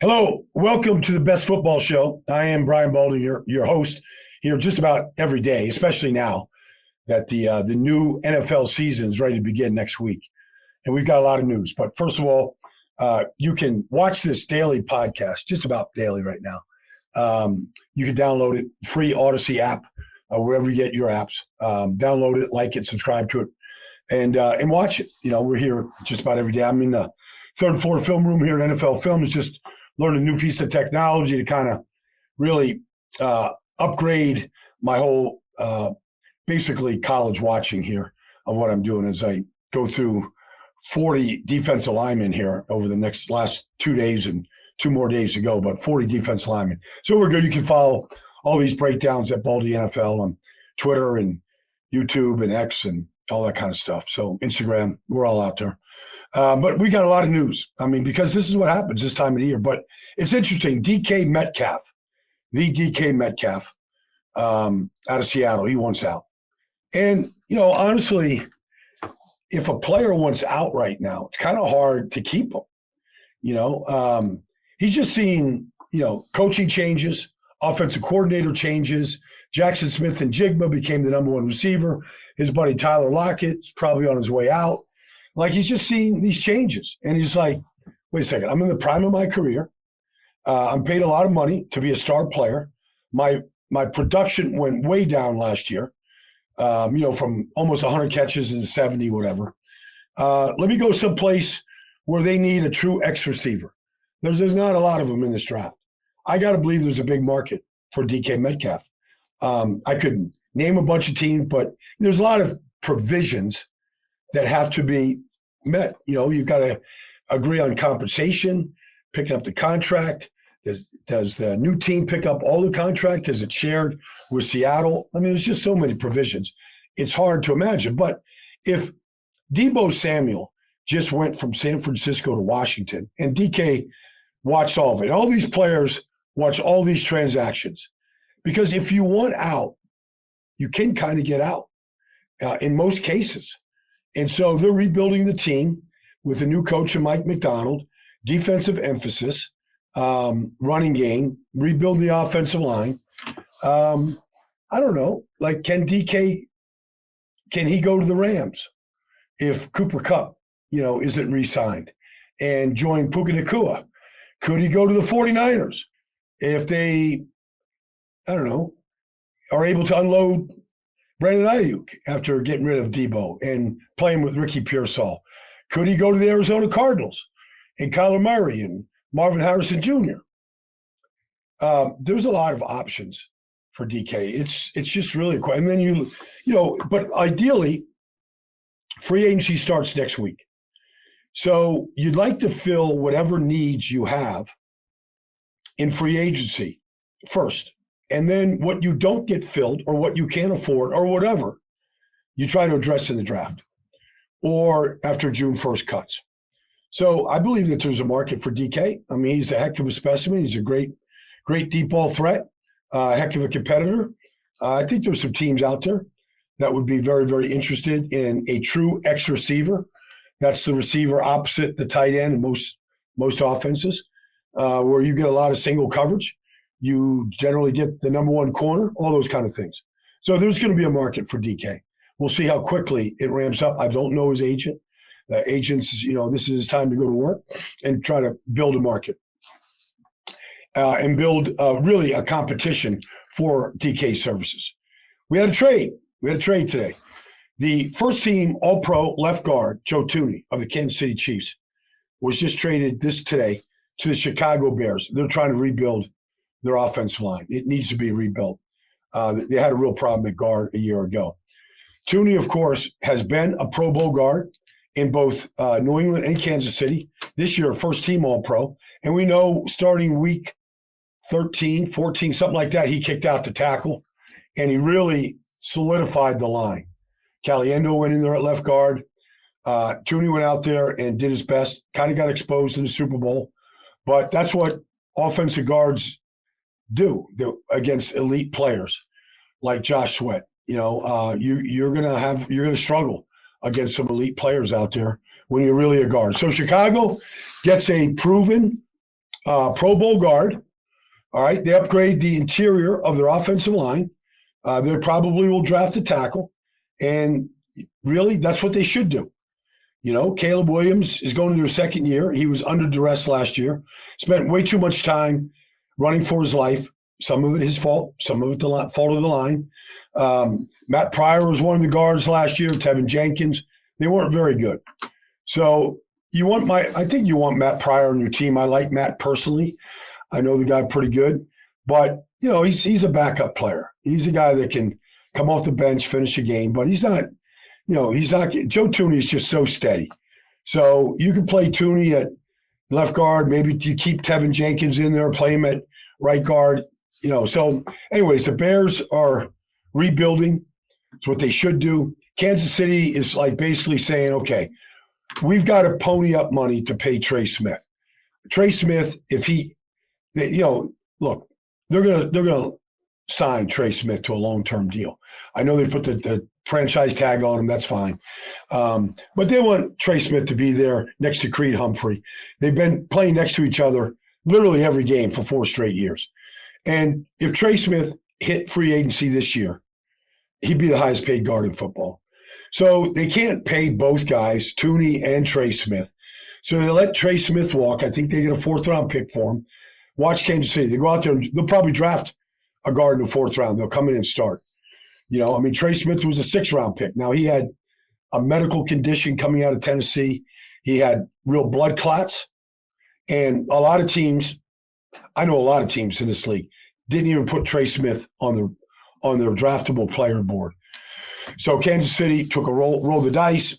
Hello, welcome to the Best Football Show. I am Brian Baldinger, your host here just about every day, especially now that the new NFL season is ready to begin next week. And we've got a lot of news. But first of all, you can watch this daily podcast, just about daily right now. You can download it, free Odyssey app, wherever you get your apps. Download it, like it, subscribe to it, and watch it. You know, we're here just about every day. I'm in the third floor film room here at NFL Films, just learn a new piece of technology to kind of really upgrade my whole basically college watching here of what I'm doing as I go through 40 defensive linemen here over the last 2 days and 2 more days to go, but 40 defensive linemen. So we're good. You can follow all these breakdowns at Baldy NFL on Twitter and YouTube and X and all that kind of stuff. So Instagram, we're all out there. But we got a lot of news. I mean, because this is what happens this time of the year. But it's interesting. DK Metcalf, the DK Metcalf out of Seattle, he wants out. And, you know, honestly, if a player wants out right now, it's kind of hard to keep him. You know, he's just seen, you know, coaching changes, offensive coordinator changes. Jackson Smith and Jigba became the number one receiver. His buddy Tyler Lockett's probably on his way out. Like, he's just seeing these changes. And he's like, wait a second, I'm in the prime of my career. I'm paid a lot of money to be a star player. My production went way down last year, you know, from almost 100 catches into 70, whatever. Let me go someplace where they need a true X receiver. There's not a lot of them in this draft. I got to believe there's a big market for DK Metcalf. I could name a bunch of teams, but there's a lot of provisions that have to be met. You know, you've got to agree on compensation, picking up the contract. Does the new team pick up all the contract? Is it shared with Seattle? I mean, there's just so many provisions. It's hard to imagine. But if Deebo Samuel just went from San Francisco to Washington and DK watched all of it, all these players watch all these transactions, because if you want out, you can kind of get out in most cases. And so they're rebuilding the team with a new coach, Mike McDonald, defensive emphasis, running game, rebuild the offensive line. I don't know, like, can he go to the Rams if Cooper Kupp, you know, isn't re-signed and join Puka Nacua? Could he go to the 49ers if they, I don't know, are able to unload Brandon Ayuk after getting rid of Deebo and playing with Ricky Pearsall? Could he go to the Arizona Cardinals and Kyler Murray and Marvin Harrison Jr.? There's a lot of options for DK. It's just really quite. And then you know, but ideally, free agency starts next week. So you'd like to fill whatever needs you have in free agency first. And then what you don't get filled or what you can't afford or whatever, you try to address in the draft or after June 1st cuts. So I believe that there's a market for DK. I mean, he's a heck of a specimen. He's a great deep ball threat, a heck of a competitor. I think there's some teams out there that would be very, very interested in a true X receiver. That's the receiver opposite the tight end in most offenses, where you get a lot of single coverage. You generally get the number one corner, all those kind of things. So there's going to be a market for DK. We'll see how quickly it ramps up. I don't know his agent. Agents, you know, this is his time to go to work and try to build a market and build really a competition for DK services. We had a trade. Today. The first team All-Pro left guard, Joe Thuney of the Kansas City Chiefs, was just traded today to the Chicago Bears. They're trying to rebuild their offensive line. It needs to be rebuilt. They had a real problem at guard a year ago. Thuney, of course, has been a Pro Bowl guard in both New England and Kansas City. This year, first team All-Pro. And we know starting week 13, 14, something like that, he kicked out the tackle, and he really solidified the line. Caliendo went in there at left guard. Thuney went out there and did his best, kind of got exposed in the Super Bowl. But that's what offensive guards do against elite players like Josh Sweat. You know, you're gonna struggle against some elite players out there when you're really a guard. So Chicago gets a proven Pro Bowl guard. All right. They upgrade the interior of their offensive line. They probably will draft a tackle. And really, that's what they should do. Caleb Williams is going into his second year. He was under duress last year. Spent way too much time running for his life. Some of it his fault. Some of it the fault of the line. Matt Pryor was one of the guards last year. Tevin Jenkins. They weren't very good. So I think you want Matt Pryor on your team. I like Matt personally. I know the guy pretty good, but he's a backup player. He's a guy that can come off the bench, finish a game, but he's not. Joe Thuney is just so steady. So you can play Thuney at left guard. Maybe you keep Tevin Jenkins in there, play him at right guard. So anyways, the Bears are rebuilding. It's what they should do. Kansas City is like basically saying, okay, we've got to pony up money to pay Trey Smith. Trey Smith, look, they're gonna sign Trey Smith to a long-term deal. I know they put the franchise tag on him. That's fine. But they want Trey Smith to be there next to Creed Humphrey. They've been playing next to each other literally every game for 4 straight years. And if Trey Smith hit free agency this year, he'd be the highest paid guard in football. So they can't pay both guys, Thuney and Trey Smith. So they let Trey Smith walk. I think they get a 4th-round pick for him. Watch Kansas City. They go out there and they'll probably draft a guard in the 4th round. They'll come in and start. Trey Smith was a 6th-round pick. Now, he had a medical condition coming out of Tennessee. He had real blood clots. And I know a lot of teams in this league didn't even put Trey Smith on their draftable player board. So Kansas City took a roll the dice.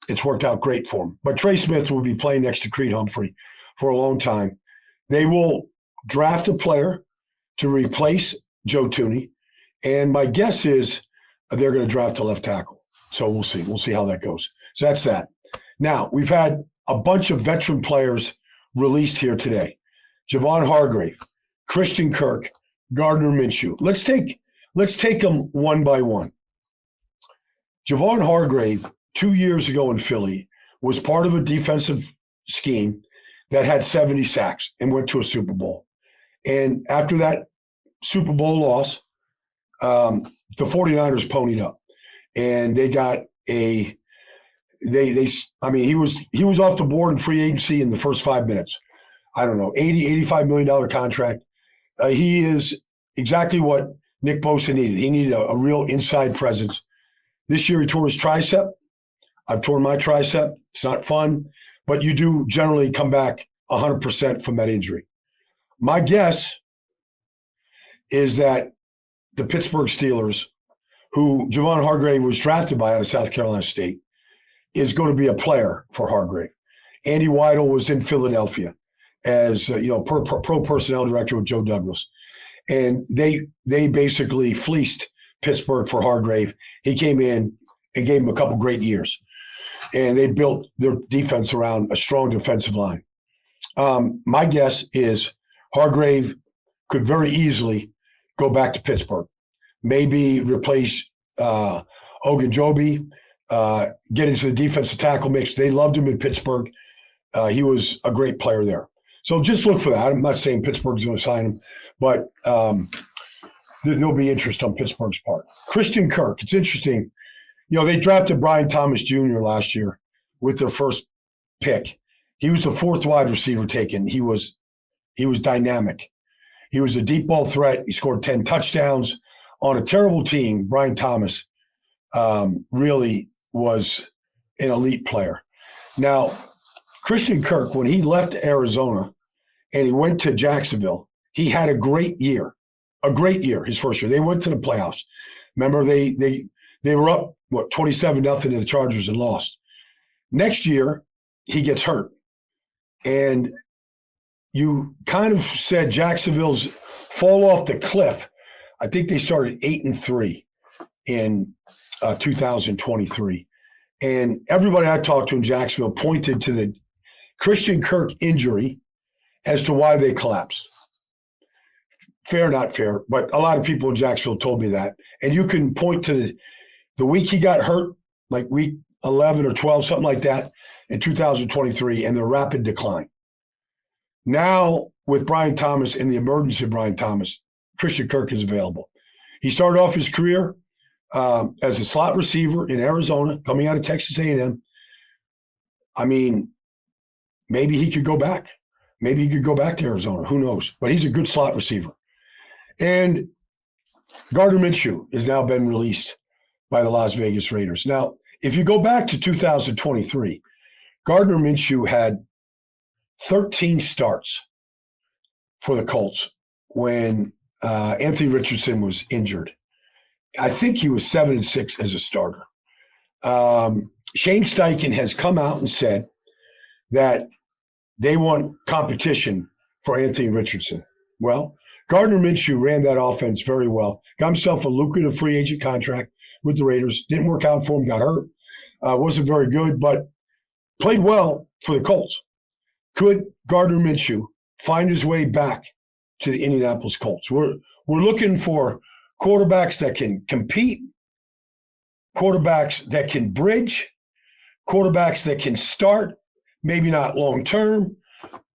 It's worked out great for him. But Trey Smith will be playing next to Creed Humphrey for a long time. They will draft a player to replace Joe Thuney. And my guess is they're going to draft a left tackle. So we'll see. We'll see how that goes. So that's that. Now, we've had a bunch of veteran players released here today. Javon Hargrave, Christian Kirk, Gardner Minshew. Let's take them one by one. Javon Hargrave, 2 years ago in Philly, was part of a defensive scheme that had 70 sacks and went to a Super Bowl. And after that Super Bowl loss, the 49ers ponied up. And they got he was off the board in free agency in the first 5 minutes. I don't know, $85 million contract. He is exactly what Nick Bosa needed. He needed a real inside presence. This year he tore his tricep. I've torn my tricep. It's not fun, but you do generally come back 100% from that injury. My guess is that the Pittsburgh Steelers, who Javon Hargrave was drafted by out of South Carolina State, is going to be a player for Hargrave. Andy Weidel was in Philadelphia as pro personnel director with Joe Douglas. And they basically fleeced Pittsburgh for Hargrave. He came in and gave him a couple great years. And they built their defense around a strong defensive line. My guess is Hargrave could very easily go back to Pittsburgh. Maybe replace Ogunjobi, get into the defensive tackle mix. They loved him in Pittsburgh. He was a great player there. So just look for that. I'm not saying Pittsburgh's going to sign him, but there'll be interest on Pittsburgh's part. Christian Kirk, it's interesting. They drafted Brian Thomas Jr. last year with their first pick. He was the 4th wide receiver taken. He was dynamic. He was a deep ball threat. He scored 10 touchdowns on a terrible team. Brian Thomas really was an elite player. Now, Christian Kirk, when he left Arizona and he went to Jacksonville, he had a great year, his first year. They went to the playoffs. Remember, they were up, 27-0 to the Chargers and lost. Next year, he gets hurt. And you kind of said Jacksonville's fall off the cliff. I think they started 8-3 in 2023. And everybody I talked to in Jacksonville pointed to the Christian Kirk injury as to why they collapsed. Fair, not fair, but a lot of people in Jacksonville told me that. And you can point to the week he got hurt, like week 11 or 12, something like that, in 2023, and the rapid decline. Now with Brian Thomas and the emergence of Brian Thomas, Christian Kirk is available. He started off his career as a slot receiver in Arizona, coming out of Texas A&M. I mean, maybe he could go back. Maybe he could go back to Arizona. Who knows? But he's a good slot receiver. And Gardner Minshew has now been released by the Las Vegas Raiders. Now, if you go back to 2023, Gardner Minshew had 13 starts for the Colts when Anthony Richardson was injured. I think he was 7-6 as a starter. Shane Steichen has come out and said that they want competition for Anthony Richardson. Well, Gardner Minshew ran that offense very well. Got himself a lucrative free agent contract with the Raiders. Didn't work out for him, got hurt. Wasn't very good, but played well for the Colts. Could Gardner Minshew find his way back to the Indianapolis Colts? We're looking for quarterbacks that can compete, quarterbacks that can bridge, quarterbacks that can start, maybe not long-term.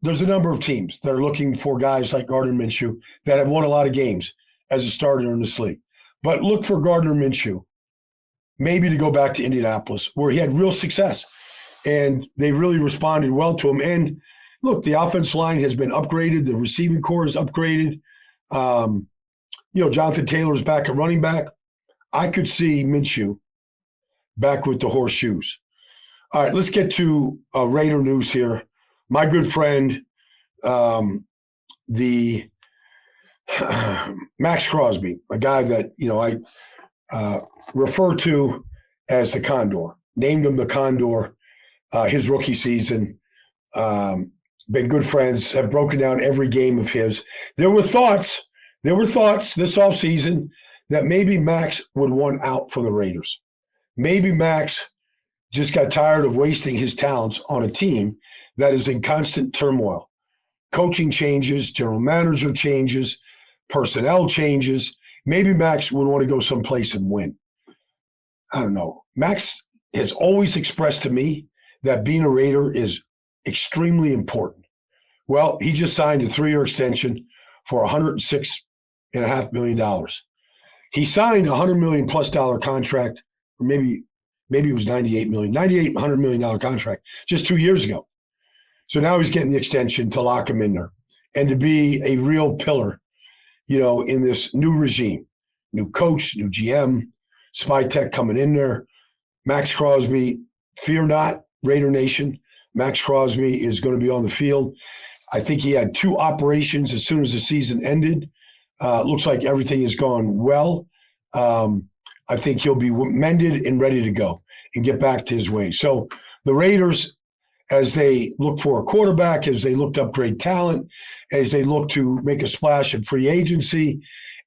There's a number of teams that are looking for guys like Gardner Minshew that have won a lot of games as a starter in this league. But look for Gardner Minshew maybe to go back to Indianapolis where he had real success. And they really responded well to him. And look, the offense line has been upgraded. The receiving core is upgraded. Jonathan Taylor is back at running back. I could see Minshew back with the horseshoes. All right, let's get to Raider news here. My good friend, the Maxx Crosby, a guy that, I refer to as the Condor, named him the Condor his rookie season. Been good friends, have broken down every game of his. There were thoughts this offseason that maybe Max would want out from the Raiders. Maybe Max just got tired of wasting his talents on a team that is in constant turmoil. Coaching changes, general manager changes, personnel changes. Maybe Max would want to go someplace and win. I don't know. Max has always expressed to me that being a Raider is extremely important. Well, he just signed a 3-year extension for $106.5 million. He signed a $100 million plus contract, or maybe it was $98 million, $100 million contract just 2 years ago. So now he's getting the extension to lock him in there and to be a real pillar, in this new regime, new coach, new GM, Spy Tech coming in there. Maxx Crosby, fear not, Raider Nation. Maxx Crosby is going to be on the field. I think he had 2 operations as soon as the season ended. Looks like everything has gone well. I think he'll be mended and ready to go and get back to his ways. So the Raiders, as they look for a quarterback, as they look to upgrade talent, as they look to make a splash in free agency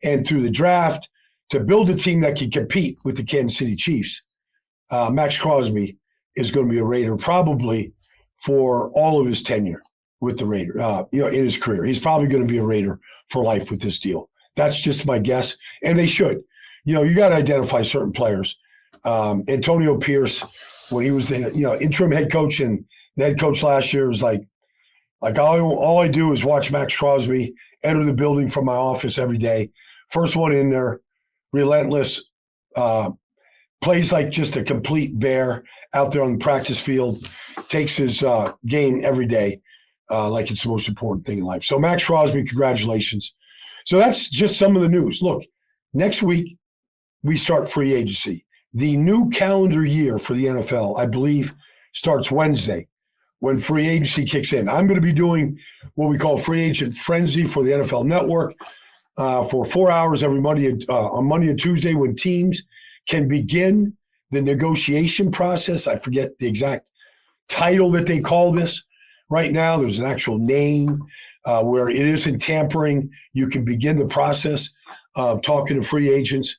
and through the draft to build a team that can compete with the Kansas City Chiefs, Maxx Crosby is going to be a Raider probably for all of his tenure with the Raider, in his career. He's probably going to be a Raider for life with this deal. That's just my guess, and they should. You got to identify certain players. Antonio Pierce, when he was the interim head coach and the head coach last year, was like all I do is watch Maxx Crosby enter the building from my office every day. First one in there, relentless, plays like just a complete bear out there on the practice field, takes his game every day like it's the most important thing in life. So Maxx Crosby, congratulations. So that's just some of the news. Look, next week we start free agency. The new calendar year for the NFL, I believe, starts Wednesday when free agency kicks in. I'm going to be doing what we call Free Agent Frenzy for the NFL Network for 4 hours every Monday on Monday and Tuesday when teams can begin the negotiation process. I forget the exact title that they call this. Right now, there's an actual name where it isn't tampering. You can begin the process of talking to free agents.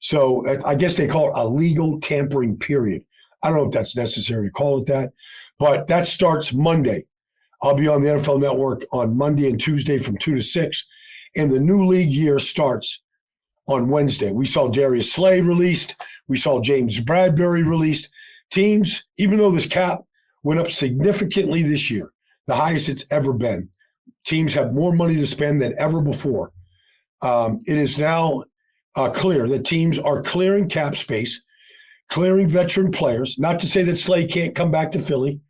So I guess they call it a legal tampering period. I don't know if that's necessary to call it that, but that starts Monday. I'll be on the NFL Network on Monday and Tuesday from 2 to 6, and the new league year starts on Wednesday. We saw Darius Slay released. We saw James Bradbury released. Teams, even though this cap went up significantly this year, the highest it's ever been, Teams have more money to spend than ever before. It is now clear that teams are clearing cap space, clearing veteran players. Not to say that Slay can't come back to Philly.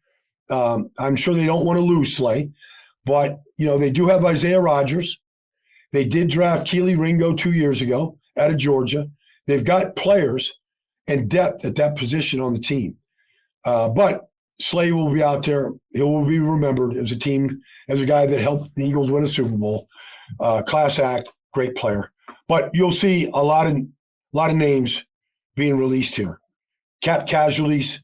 I'm sure they don't want to lose Slay, but they do have Isaiah Rodgers. They did draft Keely Ringo 2 years ago out of Georgia. They've got players and depth at that position on the team. But Slay will be out there. He will be remembered as a guy that helped the Eagles win a Super Bowl. Class act, great player. But you'll see a lot of names being released here. Cap casualties,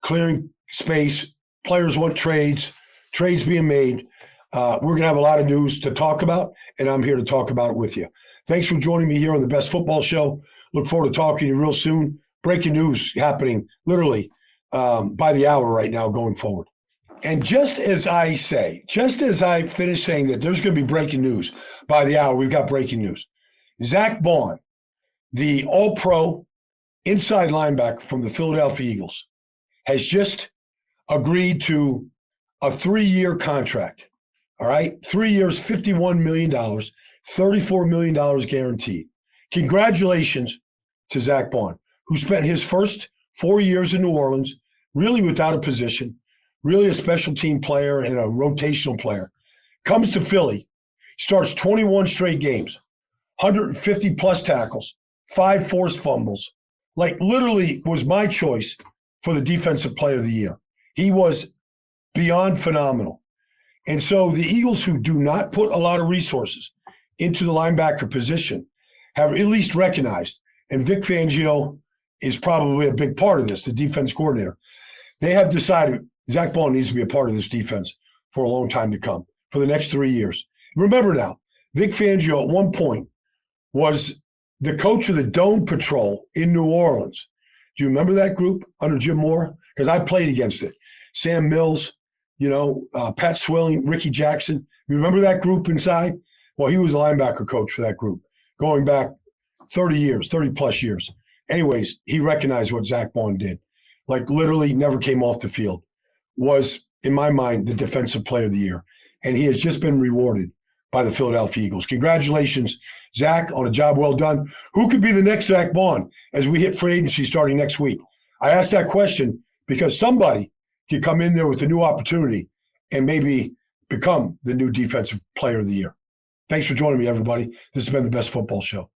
clearing space. Players want trades being made. We're going to have a lot of news to talk about, and I'm here to talk about it with you. Thanks for joining me here on the Best Football Show. Look forward to talking to you real soon. Breaking news happening literally by the hour right now going forward. And just as I finish saying that there's going to be breaking news by the hour, we've got breaking news. Zack Baun, the all-pro inside linebacker from the Philadelphia Eagles, has just agreed to a 3-year contract. All right? 3 years, $51 million, $34 million guaranteed. Congratulations to Zack Baun, who spent his first 4 years in New Orleans really without a position, really a special team player and a rotational player. Comes to Philly, starts 21 straight games, 150 plus tackles, 5 forced fumbles. Like literally was my choice for the defensive player of the year. He was beyond phenomenal. And so the Eagles, who do not put a lot of resources into the linebacker position, have at least recognized, and Vic Fangio is probably a big part of this, the defense coordinator. They have decided Zack Baun needs to be a part of this defense for a long time to come, for the next 3 years. Remember now, Vic Fangio at one point was the coach of the Dome Patrol in New Orleans. Do you remember that group under Jim Moore? Because I played against it. Sam Mills, Pat Swilling, Ricky Jackson. You remember that group inside? Well, he was the linebacker coach for that group going back 30 plus years. Anyways, he recognized what Zack Baun did. Like literally never came off the field. Was, in my mind, the defensive player of the year. And he has just been rewarded by the Philadelphia Eagles. Congratulations, Zach, on a job well done. Who could be the next Zack Baun as we hit free agency starting next week? I asked that question because somebody could come in there with a new opportunity and maybe become the new defensive player of the year. Thanks for joining me, everybody. This has been the Best Football Show.